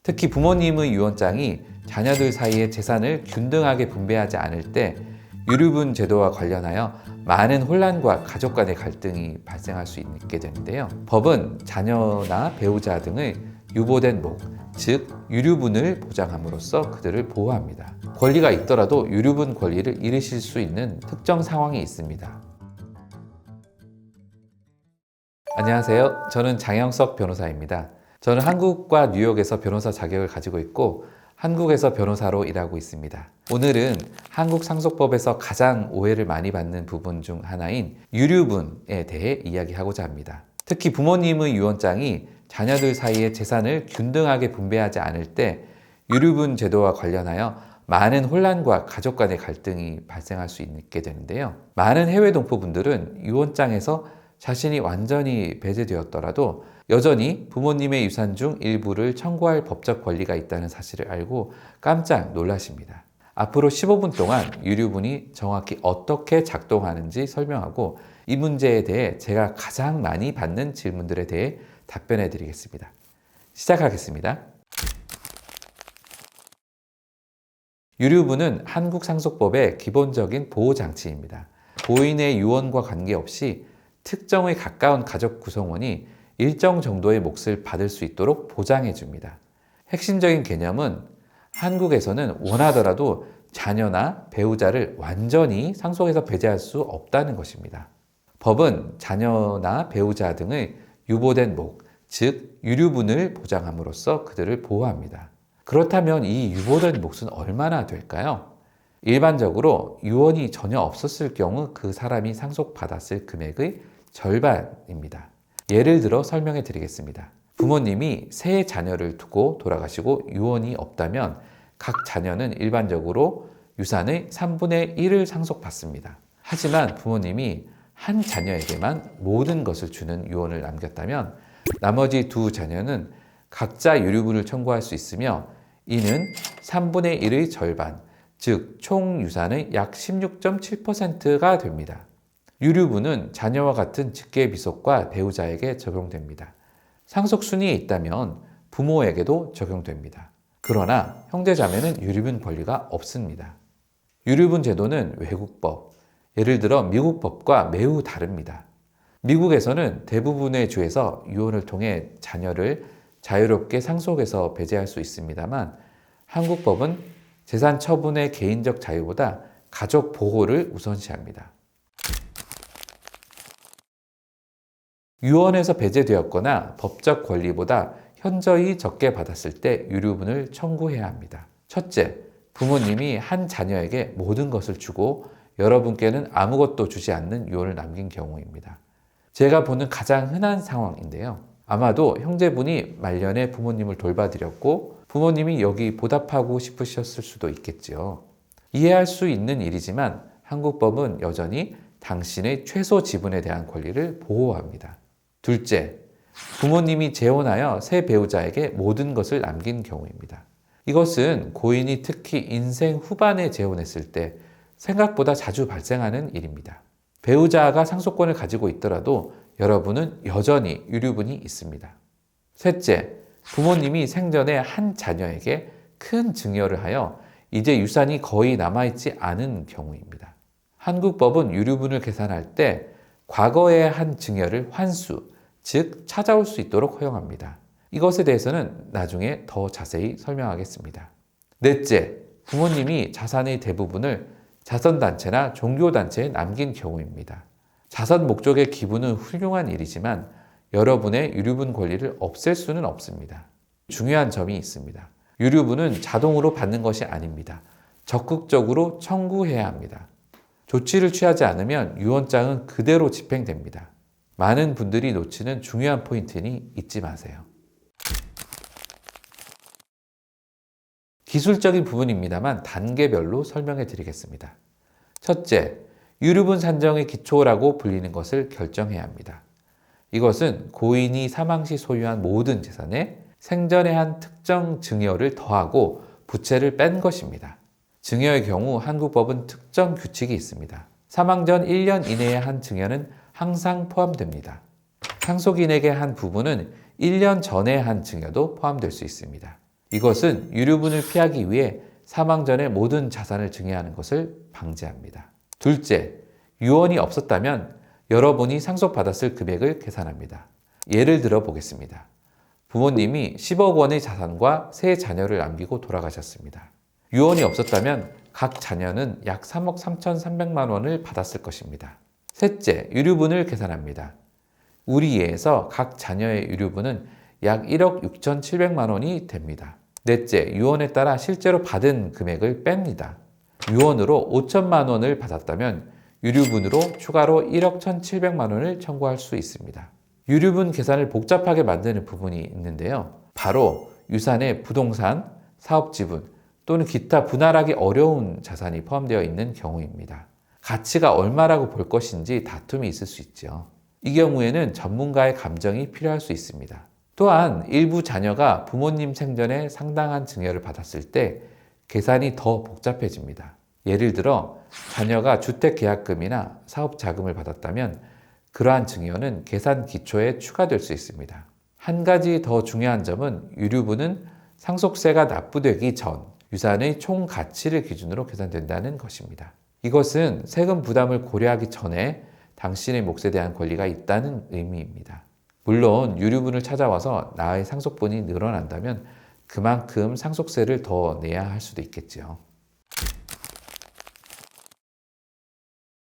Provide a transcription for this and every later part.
특히 부모님의 유언장이 자녀들 사이의 재산을 균등하게 분배하지 않을 때 유류분 제도와 관련하여 많은 혼란과 가족 간의 갈등이 발생할 수 있게 되는데요. 법은 자녀나 배우자 등의 유보된 목, 즉 유류분을 보장함으로써 그들을 보호합니다. 권리가 있더라도 유류분 권리를 잃으실 수 있는 특정 상황이 있습니다. 안녕하세요. 저는 장영석 변호사입니다. 저는 한국과 뉴욕에서 변호사 자격을 가지고 있고 한국에서 변호사로 일하고 있습니다. 오늘은 한국 상속법에서 가장 오해를 많이 받는 부분 중 하나인 유류분에 대해 이야기하고자 합니다. 특히 부모님의 유언장이 자녀들 사이의 재산을 균등하게 분배하지 않을 때 유류분 제도와 관련하여 많은 혼란과 가족 간의 갈등이 발생할 수 있게 되는데요. 많은 해외 동포분들은 유언장에서 자신이 완전히 배제되었더라도 여전히 부모님의 유산 중 일부를 청구할 법적 권리가 있다는 사실을 알고 깜짝 놀라십니다. 앞으로 15분 동안 유류분이 정확히 어떻게 작동하는지 설명하고 이 문제에 대해 제가 가장 많이 받는 질문들에 대해 답변해 드리겠습니다. 시작하겠습니다. 유류분은 한국 상속법의 기본적인 보호장치입니다. 고인의 유언과 관계없이 특정의 가까운 가족 구성원이 일정 정도의 몫을 받을 수 있도록 보장해 줍니다. 핵심적인 개념은 한국에서는 원하더라도 자녀나 배우자를 완전히 상속에서 배제할 수 없다는 것입니다. 법은 자녀나 배우자 등의 유보된 목, 즉 유류분을 보장함으로써 그들을 보호합니다. 그렇다면 이 유보된 몫은 얼마나 될까요? 일반적으로 유언이 전혀 없었을 경우 그 사람이 상속받았을 금액의 절반입니다. 예를 들어 설명해 드리겠습니다. 부모님이 세 자녀를 두고 돌아가시고 유언이 없다면 각 자녀는 일반적으로 유산의 3분의 1을 상속받습니다. 하지만 부모님이 한 자녀에게만 모든 것을 주는 유언을 남겼다면 나머지 두 자녀는 각자 유류분을 청구할 수 있으며 이는 3분의 1의 절반, 즉 총 유산의 약 16.7%가 됩니다. 유류분은 자녀와 같은 직계비속과 배우자에게 적용됩니다. 상속순위에 있다면 부모에게도 적용됩니다. 그러나 형제자매는 유류분 권리가 없습니다. 유류분 제도는 외국법, 예를 들어 미국 법과 매우 다릅니다. 미국에서는 대부분의 주에서 유언을 통해 자녀를 자유롭게 상속해서 배제할 수 있습니다만 한국 법은 재산 처분의 개인적 자유보다 가족 보호를 우선시합니다. 유언에서 배제되었거나 법적 권리보다 현저히 적게 받았을 때 유류분을 청구해야 합니다. 첫째, 부모님이 한 자녀에게 모든 것을 주고 여러분께는 아무것도 주지 않는 유언을 남긴 경우입니다. 제가 보는 가장 흔한 상황인데요. 아마도 형제분이 말년에 부모님을 돌봐드렸고 부모님이 여기 보답하고 싶으셨을 수도 있겠죠. 이해할 수 있는 일이지만 한국 법은 여전히 당신의 최소 지분에 대한 권리를 보호합니다. 둘째, 부모님이 재혼하여 새 배우자에게 모든 것을 남긴 경우입니다. 이것은 고인이 특히 인생 후반에 재혼했을 때 생각보다 자주 발생하는 일입니다. 배우자가 상속권을 가지고 있더라도 여러분은 여전히 유류분이 있습니다. 셋째, 부모님이 생전에 한 자녀에게 큰 증여를 하여 이제 유산이 거의 남아있지 않은 경우입니다. 한국 법은 유류분을 계산할 때 과거의 한 증여를 환수, 즉 찾아올 수 있도록 허용합니다. 이것에 대해서는 나중에 더 자세히 설명하겠습니다. 넷째, 부모님이 자산의 대부분을 자선단체나 종교단체에 남긴 경우입니다. 자선 목적의 기부는 훌륭한 일이지만 여러분의 유류분 권리를 없앨 수는 없습니다. 중요한 점이 있습니다. 유류분은 자동으로 받는 것이 아닙니다. 적극적으로 청구해야 합니다. 조치를 취하지 않으면 유언장은 그대로 집행됩니다. 많은 분들이 놓치는 중요한 포인트니 잊지 마세요. 기술적인 부분입니다만 단계별로 설명해 드리겠습니다. 첫째, 유류분 산정의 기초라고 불리는 것을 결정해야 합니다. 이것은 고인이 사망 시 소유한 모든 재산에 생전에 한 특정 증여를 더하고 부채를 뺀 것입니다. 증여의 경우 한국법은 특정 규칙이 있습니다. 사망 전 1년 이내에 한 증여는 항상 포함됩니다. 상속인에게 한 부분은 1년 전에 한 증여도 포함될 수 있습니다. 이것은 유류분을 피하기 위해 사망 전에 모든 자산을 증여하는 것을 방지합니다. 둘째, 유언이 없었다면 여러분이 상속받았을 금액을 계산합니다. 예를 들어 보겠습니다. 부모님이 10억 원의 자산과 세 자녀를 남기고 돌아가셨습니다. 유언이 없었다면 각 자녀는 약 3억 3,300만 원을 받았을 것입니다. 셋째, 유류분을 계산합니다. 우리 예에서 각 자녀의 유류분은 약 1억 6,700만 원이 됩니다. 넷째, 유언에 따라 실제로 받은 금액을 뺍니다. 유언으로 5천만 원을 받았다면 유류분으로 추가로 1억 1,700만 원을 청구할 수 있습니다. 유류분 계산을 복잡하게 만드는 부분이 있는데요. 바로 유산에 부동산, 사업지분 또는 기타 분할하기 어려운 자산이 포함되어 있는 경우입니다. 가치가 얼마라고 볼 것인지 다툼이 있을 수 있죠. 이 경우에는 전문가의 감정이 필요할 수 있습니다. 또한 일부 자녀가 부모님 생전에 상당한 증여를 받았을 때 계산이 더 복잡해집니다. 예를 들어 자녀가 주택계약금이나 사업자금을 받았다면 그러한 증여는 계산 기초에 추가될 수 있습니다. 한 가지 더 중요한 점은 유류분은 상속세가 납부되기 전 유산의 총 가치를 기준으로 계산된다는 것입니다. 이것은 세금 부담을 고려하기 전에 당신의 몫에 대한 권리가 있다는 의미입니다. 물론 유류분을 찾아와서 나의 상속분이 늘어난다면 그만큼 상속세를 더 내야 할 수도 있겠죠.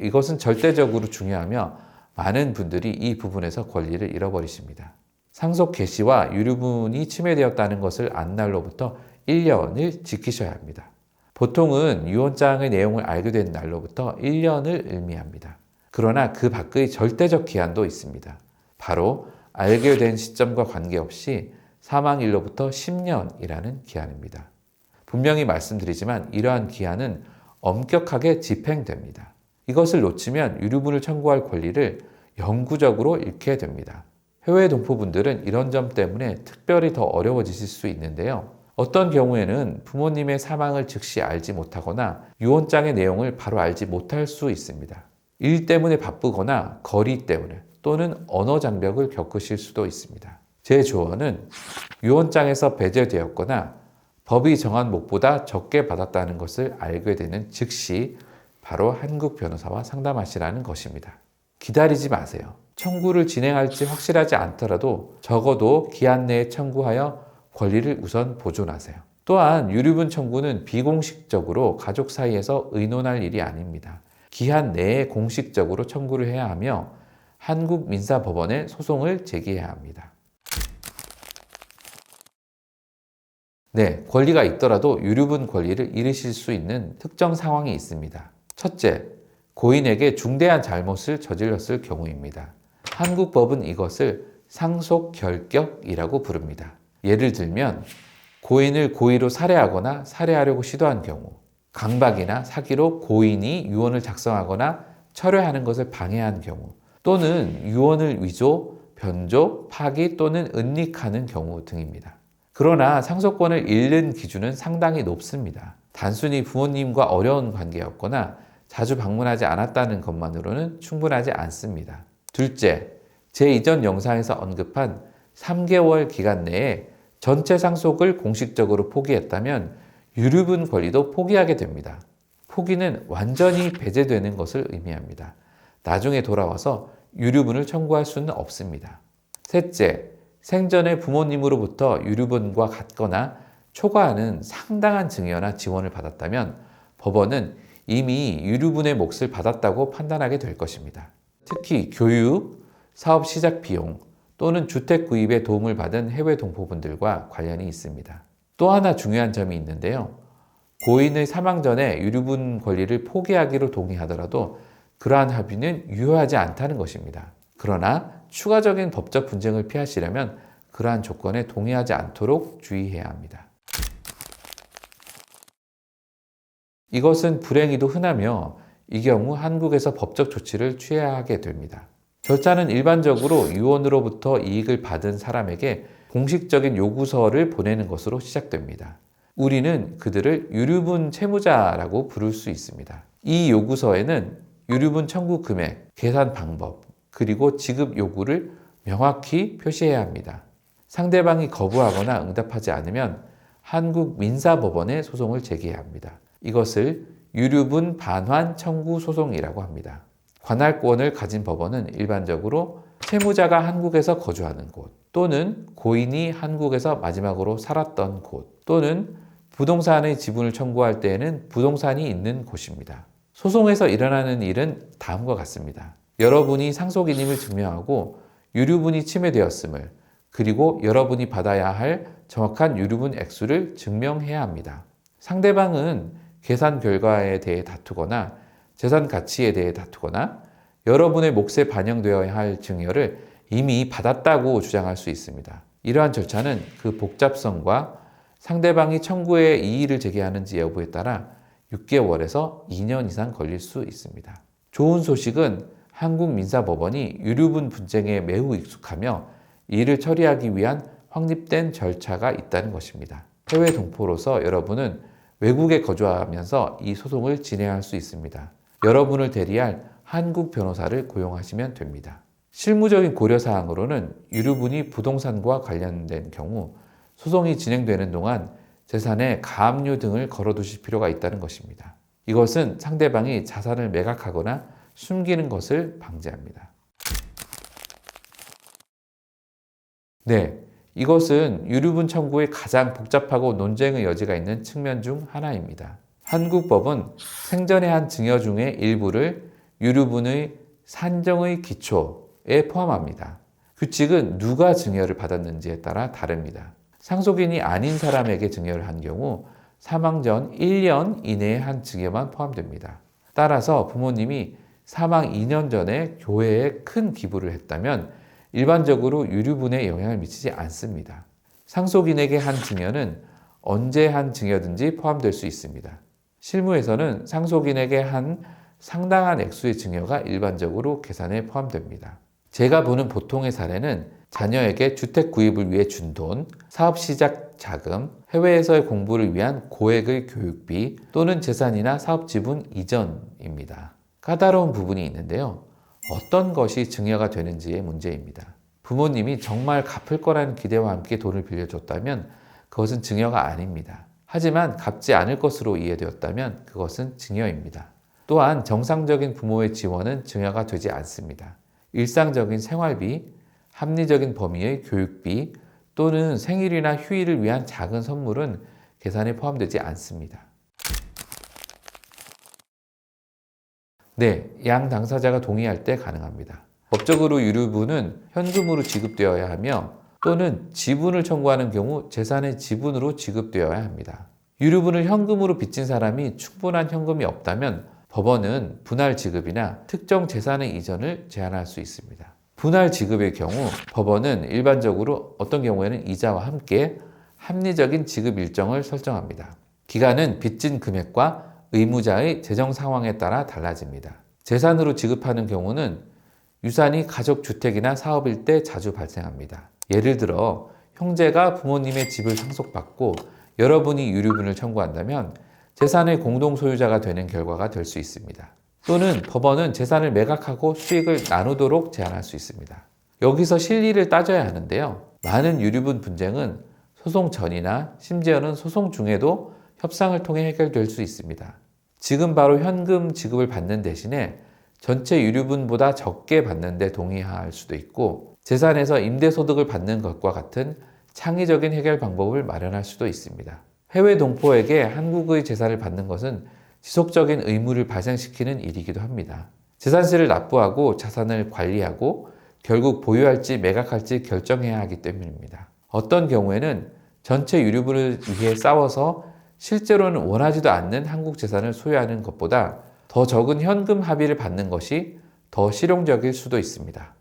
이것은 절대적으로 중요하며 많은 분들이 이 부분에서 권리를 잃어버리십니다. 상속 개시와 유류분이 침해되었다는 것을 안 날로부터 1년을 지키셔야 합니다. 보통은 유언장의 내용을 알게 된 날로부터 1년을 의미합니다. 그러나 그 밖의 절대적 기한도 있습니다. 바로 알게 된 시점과 관계없이 사망일로부터 10년이라는 기한입니다. 분명히 말씀드리지만 이러한 기한은 엄격하게 집행됩니다. 이것을 놓치면 유류분을 청구할 권리를 영구적으로 잃게 됩니다. 해외 동포분들은 이런 점 때문에 특별히 더 어려워지실 수 있는데요. 어떤 경우에는 부모님의 사망을 즉시 알지 못하거나 유언장의 내용을 바로 알지 못할 수 있습니다. 일 때문에 바쁘거나 거리 때문에 또는 언어 장벽을 겪으실 수도 있습니다. 제 조언은 유언장에서 배제되었거나 법이 정한 목보다 적게 받았다는 것을 알게 되는 즉시 바로 한국 변호사와 상담하시라는 것입니다. 기다리지 마세요. 청구를 진행할지 확실하지 않더라도 적어도 기한 내에 청구하여 권리를 우선 보존하세요. 또한 유류분 청구는 비공식적으로 가족 사이에서 의논할 일이 아닙니다. 기한 내에 공식적으로 청구를 해야 하며 한국 민사법원에 소송을 제기해야 합니다. 네, 권리가 있더라도 유류분 권리를 잃으실 수 있는 특정 상황이 있습니다. 첫째, 고인에게 중대한 잘못을 저질렀을 경우입니다. 한국 법은 이것을 상속결격이라고 부릅니다. 예를 들면 고인을 고의로 살해하거나 살해하려고 시도한 경우, 강박이나 사기로 고인이 유언을 작성하거나 철회하는 것을 방해한 경우, 또는 유언을 위조, 변조, 파기 또는 은닉하는 경우 등입니다. 그러나 상속권을 잃는 기준은 상당히 높습니다. 단순히 부모님과 어려운 관계였거나 자주 방문하지 않았다는 것만으로는 충분하지 않습니다. 둘째, 제 이전 영상에서 언급한 3개월 기간 내에 전체 상속을 공식적으로 포기했다면 유류분 권리도 포기하게 됩니다. 포기는 완전히 배제되는 것을 의미합니다. 나중에 돌아와서 유류분을 청구할 수는 없습니다. 셋째, 생전에 부모님으로부터 유류분과 같거나 초과하는 상당한 증여나 지원을 받았다면 법원은 이미 유류분의 몫을 받았다고 판단하게 될 것입니다. 특히 교육, 사업 시작 비용 또는 주택 구입에 도움을 받은 해외 동포분들과 관련이 있습니다. 또 하나 중요한 점이 있는데요. 고인의 사망 전에 유류분 권리를 포기하기로 동의하더라도 그러한 합의는 유효하지 않다는 것입니다. 그러나 추가적인 법적 분쟁을 피하시려면 그러한 조건에 동의하지 않도록 주의해야 합니다. 이것은 불행히도 흔하며 이 경우 한국에서 법적 조치를 취해야 하게 됩니다. 절차는 일반적으로 유언으로부터 이익을 받은 사람에게 공식적인 요구서를 보내는 것으로 시작됩니다. 우리는 그들을 유류분 채무자라고 부를 수 있습니다. 이 요구서에는 유류분 청구 금액, 계산 방법, 그리고 지급 요구를 명확히 표시해야 합니다. 상대방이 거부하거나 응답하지 않으면 한국 민사법원에 소송을 제기해야 합니다. 이것을 유류분 반환 청구 소송이라고 합니다. 관할권을 가진 법원은 일반적으로 채무자가 한국에서 거주하는 곳, 또는 고인이 한국에서 마지막으로 살았던 곳, 또는 부동산의 지분을 청구할 때에는 부동산이 있는 곳입니다. 소송에서 일어나는 일은 다음과 같습니다. 여러분이 상속인임을 증명하고 유류분이 침해되었음을, 그리고 여러분이 받아야 할 정확한 유류분 액수를 증명해야 합니다. 상대방은 계산 결과에 대해 다투거나 재산 가치에 대해 다투거나 여러분의 몫에 반영되어야 할 증여를 이미 받았다고 주장할 수 있습니다. 이러한 절차는 그 복잡성과 상대방이 청구에 이의를 제기하는지 여부에 따라 6개월에서 2년 이상 걸릴 수 있습니다. 좋은 소식은 한국 민사법원이 유류분 분쟁에 매우 익숙하며 이를 처리하기 위한 확립된 절차가 있다는 것입니다. 해외 동포로서 여러분은 외국에 거주하면서 이 소송을 진행할 수 있습니다. 여러분을 대리할 한국 변호사를 고용하시면 됩니다. 실무적인 고려사항으로는 유류분이 부동산과 관련된 경우 소송이 진행되는 동안 재산에 가압류 등을 걸어두실 필요가 있다는 것입니다. 이것은 상대방이 자산을 매각하거나 숨기는 것을 방지합니다. 네, 이것은 유류분 청구의 가장 복잡하고 논쟁의 여지가 있는 측면 중 하나입니다. 한국 법은 생전에 한 증여 중의 일부를 유류분의 산정의 기초에 포함합니다. 규칙은 누가 증여를 받았는지에 따라 다릅니다. 상속인이 아닌 사람에게 증여를 한 경우 사망 전 1년 이내에 한 증여만 포함됩니다. 따라서 부모님이 사망 2년 전에 교회에 큰 기부를 했다면 일반적으로 유류분에 영향을 미치지 않습니다. 상속인에게 한 증여는 언제 한 증여든지 포함될 수 있습니다. 실무에서는 상속인에게 한 상당한 액수의 증여가 일반적으로 계산에 포함됩니다. 제가 보는 보통의 사례는 자녀에게 주택 구입을 위해 준 돈, 사업 시작 자금, 해외에서의 공부를 위한 고액의 교육비 또는 재산이나 사업 지분 이전입니다. 까다로운 부분이 있는데요. 어떤 것이 증여가 되는지의 문제입니다. 부모님이 정말 갚을 거라는 기대와 함께 돈을 빌려줬다면 그것은 증여가 아닙니다. 하지만 갚지 않을 것으로 이해되었다면 그것은 증여입니다. 또한 정상적인 부모의 지원은 증여가 되지 않습니다. 일상적인 생활비, 합리적인 범위의 교육비 또는 생일이나 휴일을 위한 작은 선물은 계산에 포함되지 않습니다. 네, 양 당사자가 동의할 때 가능합니다. 법적으로 유류분은 현금으로 지급되어야 하며 또는 지분을 청구하는 경우 재산의 지분으로 지급되어야 합니다. 유류분을 현금으로 빚진 사람이 충분한 현금이 없다면 법원은 분할 지급이나 특정 재산의 이전을 제한할 수 있습니다. 분할 지급의 경우 법원은 일반적으로 어떤 경우에는 이자와 함께 합리적인 지급 일정을 설정합니다. 기간은 빚진 금액과 의무자의 재정 상황에 따라 달라집니다. 재산으로 지급하는 경우는 유산이 가족 주택이나 사업일 때 자주 발생합니다. 예를 들어 형제가 부모님의 집을 상속받고 여러분이 유류분을 청구한다면 재산의 공동 소유자가 되는 결과가 될 수 있습니다. 또는 법원은 재산을 매각하고 수익을 나누도록 제한할 수 있습니다. 여기서 실리를 따져야 하는데요. 많은 유류분 분쟁은 소송 전이나 심지어는 소송 중에도 협상을 통해 해결될 수 있습니다. 지금 바로 현금 지급을 받는 대신에 전체 유류분보다 적게 받는 데 동의할 수도 있고 재산에서 임대소득을 받는 것과 같은 창의적인 해결 방법을 마련할 수도 있습니다. 해외 동포에게 한국의 재산을 받는 것은 지속적인 의무를 발생시키는 일이기도 합니다. 재산세를 납부하고 자산을 관리하고 결국 보유할지 매각할지 결정해야 하기 때문입니다. 어떤 경우에는 전체 유류분을 위해 싸워서 실제로는 원하지도 않는 한국 재산을 소유하는 것보다 더 적은 현금 합의를 받는 것이 더 실용적일 수도 있습니다.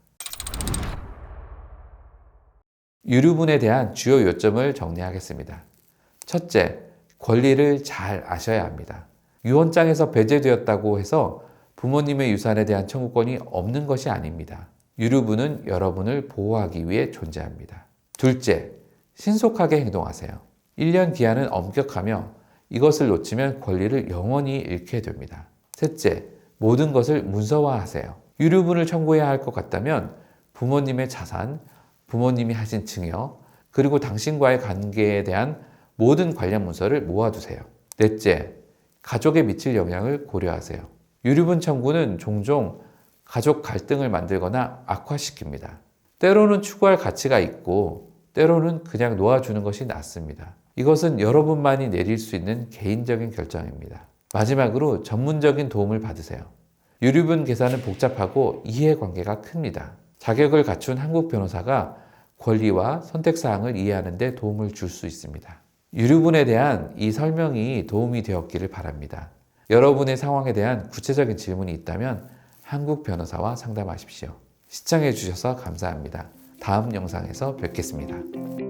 유류분에 대한 주요 요점을 정리하겠습니다. 첫째, 권리를 잘 아셔야 합니다. 유언장에서 배제되었다고 해서 부모님의 유산에 대한 청구권이 없는 것이 아닙니다. 유류분은 여러분을 보호하기 위해 존재합니다. 둘째, 신속하게 행동하세요. 1년 기한은 엄격하며 이것을 놓치면 권리를 영원히 잃게 됩니다. 셋째, 모든 것을 문서화하세요. 유류분을 청구해야 할 것 같다면 부모님의 자산, 부모님이 하신 증여, 그리고 당신과의 관계에 대한 모든 관련 문서를 모아두세요. 넷째, 가족에 미칠 영향을 고려하세요. 유류분 청구는 종종 가족 갈등을 만들거나 악화시킵니다. 때로는 추구할 가치가 있고 때로는 그냥 놓아주는 것이 낫습니다. 이것은 여러분만이 내릴 수 있는 개인적인 결정입니다. 마지막으로 전문적인 도움을 받으세요. 유류분 계산은 복잡하고 이해관계가 큽니다. 자격을 갖춘 한국 변호사가 권리와 선택사항을 이해하는 데 도움을 줄 수 있습니다. 유류분에 대한 이 설명이 도움이 되었기를 바랍니다. 여러분의 상황에 대한 구체적인 질문이 있다면 한국 변호사와 상담하십시오. 시청해 주셔서 감사합니다. 다음 영상에서 뵙겠습니다.